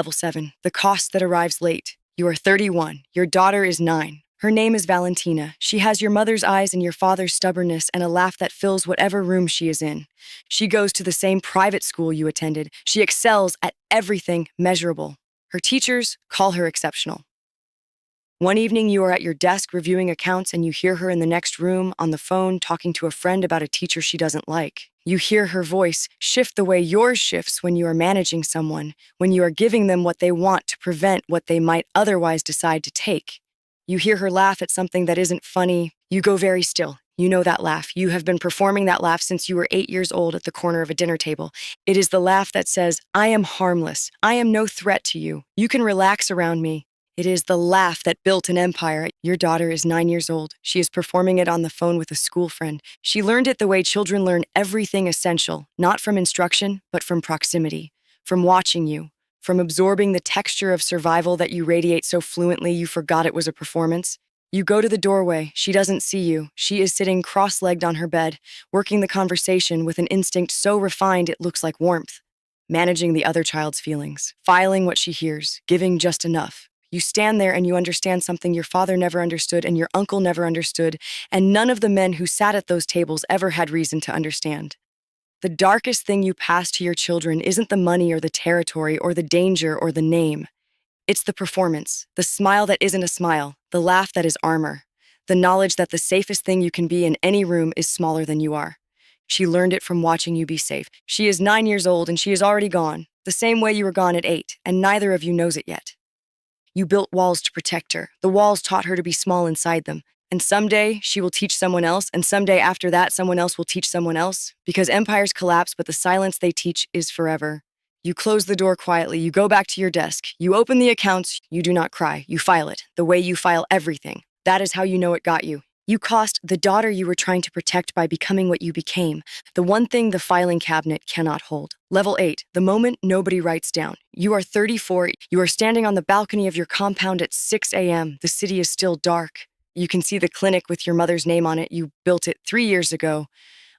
Level 7, the cost that arrives late. You are 31. Your daughter is 9. Her name is Valentina. She has your mother's eyes and your father's stubbornness and a laugh that fills whatever room she is in. She goes to the same private school you attended. She excels at everything measurable. Her teachers call her exceptional. One evening, you are at your desk reviewing accounts and you hear her in the next room on the phone talking to a friend about a teacher she doesn't like. You hear her voice shift the way yours shifts when you are managing someone, when you are giving them what they want to prevent what they might otherwise decide to take. You hear her laugh at something that isn't funny. You go very still. You know that laugh. You have been performing that laugh since you were 8 years old at the corner of a dinner table. It is the laugh that says, I am harmless. I am no threat to you. You can relax around me. It is the laugh that built an empire. Your daughter is 9 years old. She is performing it on the phone with a school friend. She learned it the way children learn everything essential, not from instruction, but from proximity, from watching you, from absorbing the texture of survival that you radiate so fluently you forgot it was a performance. You go to the doorway. She doesn't see you. She is sitting cross-legged on her bed, working the conversation with an instinct so refined it looks like warmth, managing the other child's feelings, filing what she hears, giving just enough. You stand there and you understand something your father never understood and your uncle never understood, and none of the men who sat at those tables ever had reason to understand. The darkest thing you pass to your children isn't the money or the territory or the danger or the name. It's the performance, the smile that isn't a smile, the laugh that is armor, the knowledge that the safest thing you can be in any room is smaller than you are. She learned it from watching you be safe. She is 9 years old and she is already gone, the same way you were gone at 8, and neither of you knows it yet. You built walls to protect her. The walls taught her to be small inside them. And someday she will teach someone else, and someday after that someone else will teach someone else, because empires collapse, but the silence they teach is forever. You close the door quietly, you go back to your desk, you open the accounts, you do not cry, you file it, the way you file everything. That is how you know it got you. You cost the daughter you were trying to protect by becoming what you became, the one thing the filing cabinet cannot hold. Level 8, the moment nobody writes down. You are 34, you are standing on the balcony of your compound at 6 a.m. The city is still dark. You can see the clinic with your mother's name on it. You built it 3 years ago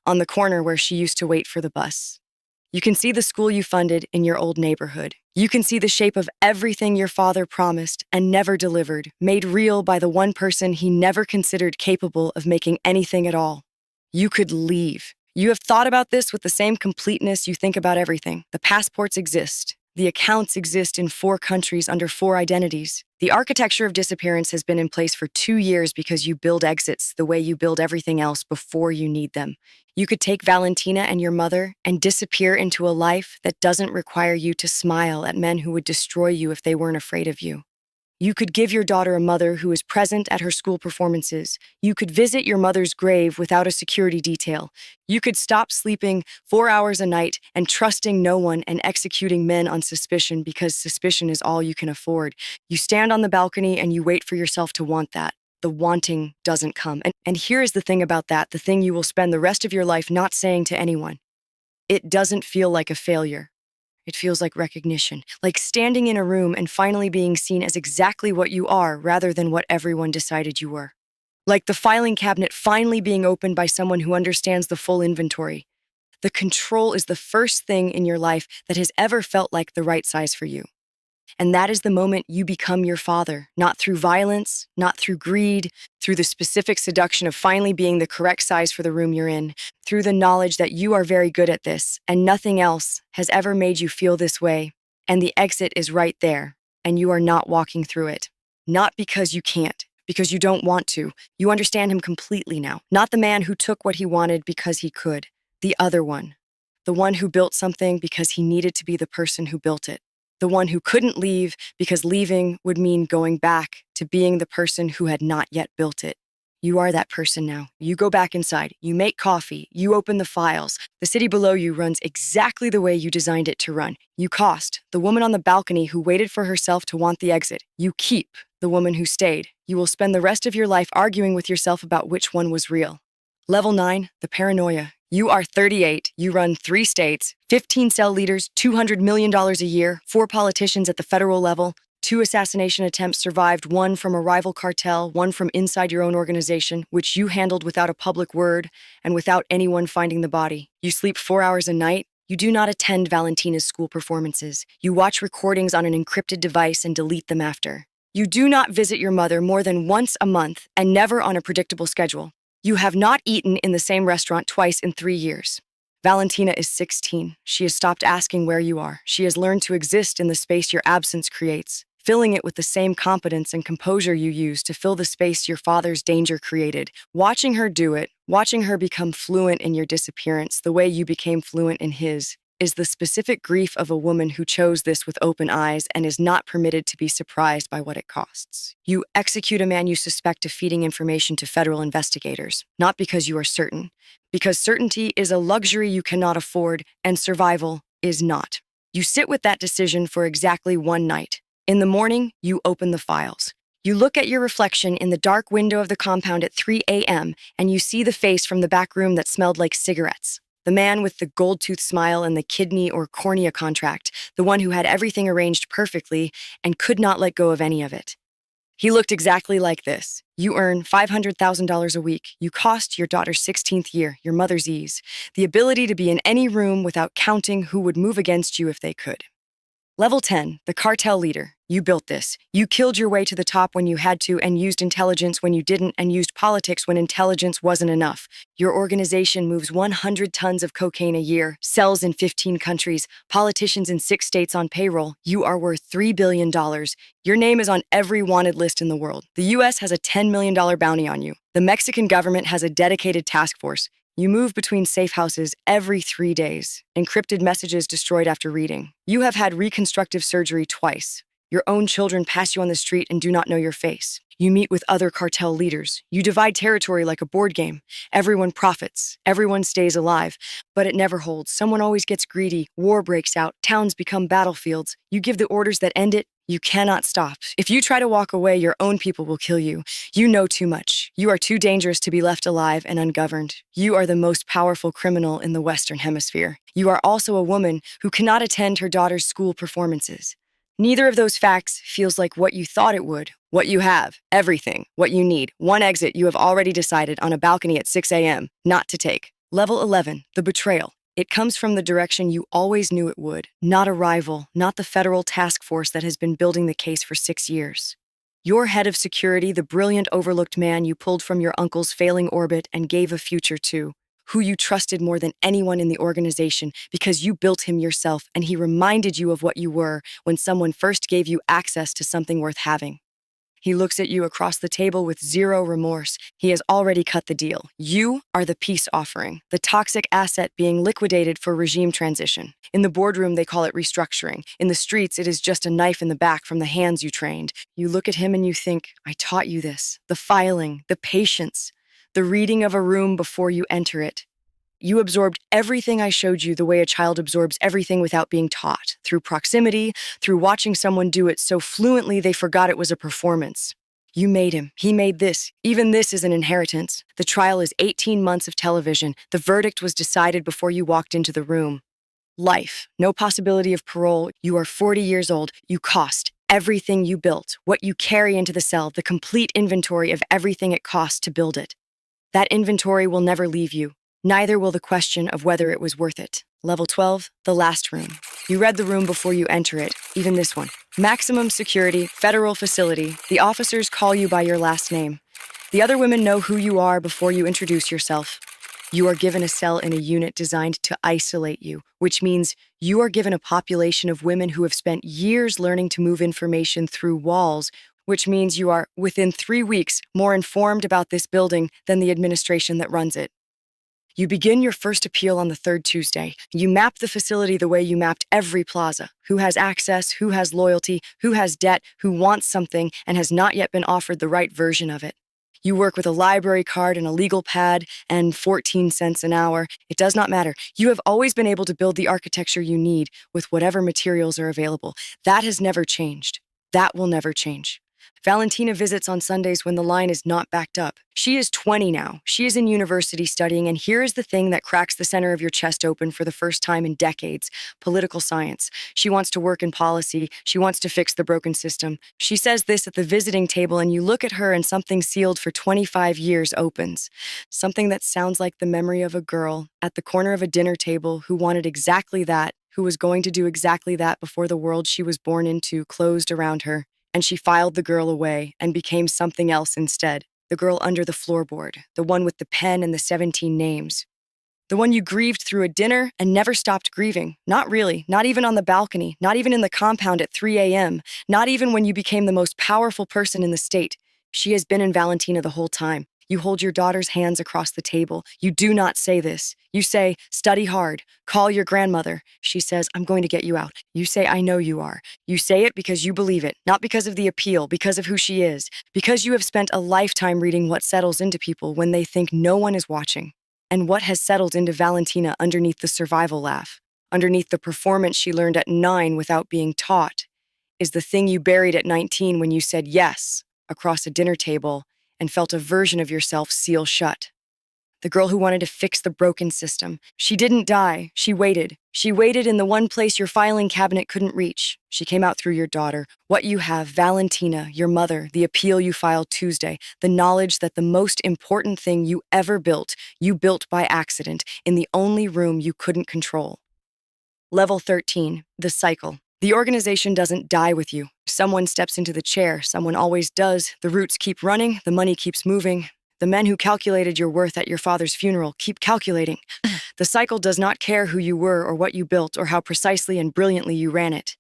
on the corner where she used to wait for the bus. You can see the school you funded in your old neighborhood. You can see the shape of everything your father promised and never delivered, made real by the one person he never considered capable of making anything at all. You could leave. You have thought about this with the same completeness you think about everything. The passports exist. The accounts exist in 4 countries under 4 identities. The architecture of disappearance has been in place for 2 years because you build exits the way you build everything else before you need them. You could take Valentina and your mother and disappear into a life that doesn't require you to smile at men who would destroy you if they weren't afraid of you. You could give your daughter a mother who is present at her school performances. You could visit your mother's grave without a security detail. You could stop sleeping 4 hours a night and trusting no one and executing men on suspicion because suspicion is all you can afford. You stand on the balcony and you wait for yourself to want that. The wanting doesn't come. And here is the thing about that, the thing you will spend the rest of your life not saying to anyone. It doesn't feel like a failure. It feels like recognition, like standing in a room and finally being seen as exactly what you are rather than what everyone decided you were. Like the filing cabinet finally being opened by someone who understands the full inventory. The control is the first thing in your life that has ever felt like the right size for you. And that is the moment you become your father, not through violence, not through greed, through the specific seduction of finally being the correct size for the room you're in, through the knowledge that you are very good at this and nothing else has ever made you feel this way. And the exit is right there, and you are not walking through it. Not because you can't, because you don't want to. You understand him completely now. Not the man who took what he wanted because he could. The other one. The one who built something because he needed to be the person who built it. The one who couldn't leave because leaving would mean going back to being the person who had not yet built it. You are that person now. You go back inside, you make coffee, you open the files. The city below you runs exactly the way you designed it to run. You cost the woman on the balcony who waited for herself to want the exit. You keep the woman who stayed. You will spend the rest of your life arguing with yourself about which one was real. Level 9, the paranoia. You are 38, you run 3 states, 15 cell leaders, $200 million a year, 4 politicians at the federal level, 2 assassination attempts survived, 1 from a rival cartel, 1 from inside your own organization, which you handled without a public word and without anyone finding the body. You sleep 4 hours a night, You do not attend Valentina's school performances. You watch recordings on an encrypted device and delete them after. You do not visit your mother more than once a month and never on a predictable schedule. You have not eaten in the same restaurant twice in 3 years. Valentina is 16. She has stopped asking where you are. She has learned to exist in the space your absence creates, filling it with the same competence and composure you use to fill the space your father's danger created. Watching her do it, watching her become fluent in your disappearance the way you became fluent in his, is the specific grief of a woman who chose this with open eyes and is not permitted to be surprised by what it costs. You execute a man you suspect of feeding information to federal investigators, not because you are certain, because certainty is a luxury you cannot afford and survival is not. You sit with that decision for exactly one night. In the morning, you open the files. You look at your reflection in the dark window of the compound at 3 a.m. and you see the face from the back room that smelled like cigarettes. The man with the gold-tooth smile and the kidney or cornea contract, the one who had everything arranged perfectly and could not let go of any of it. He looked exactly like this. You earn $500,000 a week. You cost your daughter's 16th year, your mother's ease, the ability to be in any room without counting who would move against you if they could. Level 10, the Cartel Leader. You built this. You killed your way to the top when you had to and used intelligence when you didn't and used politics when intelligence wasn't enough. Your organization moves 100 tons of cocaine a year, sells in 15 countries, politicians in 6 states on payroll. You are worth $3 billion. Your name is on every wanted list in the world. The U.S. has a $10 million bounty on you. The Mexican government has a dedicated task force. You move between safe houses every 3 days. Encrypted messages destroyed after reading. You have had reconstructive surgery twice. Your own children pass you on the street and do not know your face. You meet with other cartel leaders. You divide territory like a board game. Everyone profits. Everyone stays alive. But it never holds. Someone always gets greedy. War breaks out. Towns become battlefields. You give the orders that end it. You cannot stop. If you try to walk away, your own people will kill you. You know too much. You are too dangerous to be left alive and ungoverned. You are the most powerful criminal in the Western Hemisphere. You are also a woman who cannot attend her daughter's school performances. Neither of those facts feels like what you thought it would. What you have, everything, what you need. One exit you have already decided on a balcony at 6 a.m. not to take. Level 11, the Betrayal. It comes from the direction you always knew it would. Not a rival, not the federal task force that has been building the case for 6 years. Your head of security, the brilliant overlooked man you pulled from your uncle's failing orbit and gave a future to, who you trusted more than anyone in the organization because you built him yourself and he reminded you of what you were when someone first gave you access to something worth having. He looks at you across the table with zero remorse. He has already cut the deal. You are the peace offering, the toxic asset being liquidated for regime transition. In the boardroom, they call it restructuring. In the streets, it is just a knife in the back from the hands you trained. You look at him and you think, I taught you this. The filing, the patience, the reading of a room before you enter it. You absorbed everything I showed you the way a child absorbs everything without being taught, through proximity, through watching someone do it so fluently they forgot it was a performance. You made him. He made this. Even this is an inheritance. The trial is 18 months of television. The verdict was decided before you walked into the room. Life. No possibility of parole. You are 40 years old. You cost everything you built, what you carry into the cell, the complete inventory of everything it costs to build it. That inventory will never leave you. Neither will the question of whether it was worth it. Level 12, the last room. You read the room before you enter it, even this one. Maximum security, federal facility. The officers call you by your last name. The other women know who you are before you introduce yourself. You are given a cell in a unit designed to isolate you, which means you are given a population of women who have spent years learning to move information through walls, which means you are, within 3 weeks, more informed about this building than the administration that runs it. You begin your first appeal on the 3rd Tuesday. You map the facility the way you mapped every plaza. Who has access, who has loyalty, who has debt, who wants something and has not yet been offered the right version of it. You work with a library card and a legal pad and 14 cents an hour. It does not matter. You have always been able to build the architecture you need with whatever materials are available. That has never changed. That will never change. Valentina visits on Sundays when the line is not backed up. She is 20 now. She is in university studying, and here is the thing that cracks the center of your chest open for the first time in decades: political science. She wants to work in policy. She wants to fix the broken system. She says this at the visiting table, and you look at her, and something sealed for 25 years opens. Something that sounds like the memory of a girl at the corner of a dinner table who wanted exactly that, who was going to do exactly that before the world she was born into closed around her, and she filed the girl away and became something else instead. The girl under the floorboard, the one with the pen and the 17 names. The one you grieved through a dinner and never stopped grieving. Not really, not even on the balcony, not even in the compound at 3 a.m., not even when you became the most powerful person in the state. She has been in Valentina the whole time. You hold your daughter's hands across the table. You do not say this. You say, study hard. Call your grandmother. She says, I'm going to get you out. You say, I know you are. You say it because you believe it, not because of the appeal, because of who she is, because you have spent a lifetime reading what settles into people when they think no one is watching. And what has settled into Valentina underneath the survival laugh, underneath the performance she learned at 9 without being taught, is the thing you buried at 19 when you said yes across a dinner table and felt a version of yourself seal shut. The girl who wanted to fix the broken system. She didn't die. She waited. She waited in the one place your filing cabinet couldn't reach. She came out through your daughter. What you have, Valentina, your mother, the appeal you filed Tuesday, the knowledge that the most important thing you ever built, you built by accident in the only room you couldn't control. Level 13, the cycle. The organization doesn't die with you. Someone steps into the chair. Someone always does. The roots keep running. The money keeps moving. The men who calculated your worth at your father's funeral keep calculating. The cycle does not care who you were or what you built or how precisely and brilliantly you ran it.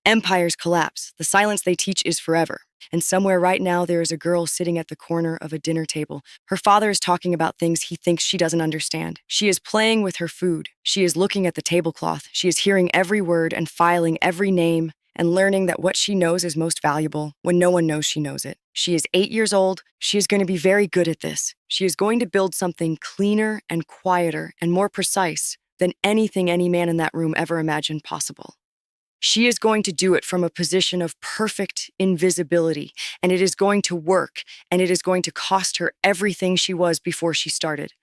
Empires collapse. The silence they teach is forever. And somewhere right now there is a girl sitting at the corner of a dinner table. Her father is talking about things he thinks she doesn't understand. She is playing with her food. She is looking at the tablecloth. She is hearing every word and filing every name and learning that what she knows is most valuable when no one knows she knows it. She is 8 years old. She is going to be very good at this. She is going to build something cleaner and quieter and more precise than anything any man in that room ever imagined possible. She is going to do it from a position of perfect invisibility, and it is going to work, and it is going to cost her everything she was before she started.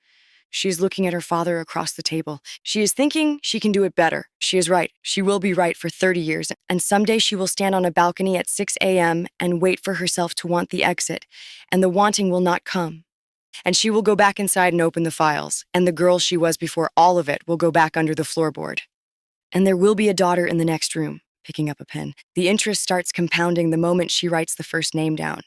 She is looking at her father across the table. She is thinking she can do it better. She is right. She will be right for 30 years, and someday she will stand on a balcony at 6 a.m. and wait for herself to want the exit, and the wanting will not come. And she will go back inside and open the files, and the girl she was before all of it will go back under the floorboard. And there will be a daughter in the next room, picking up a pen. The interest starts compounding the moment she writes the first name down.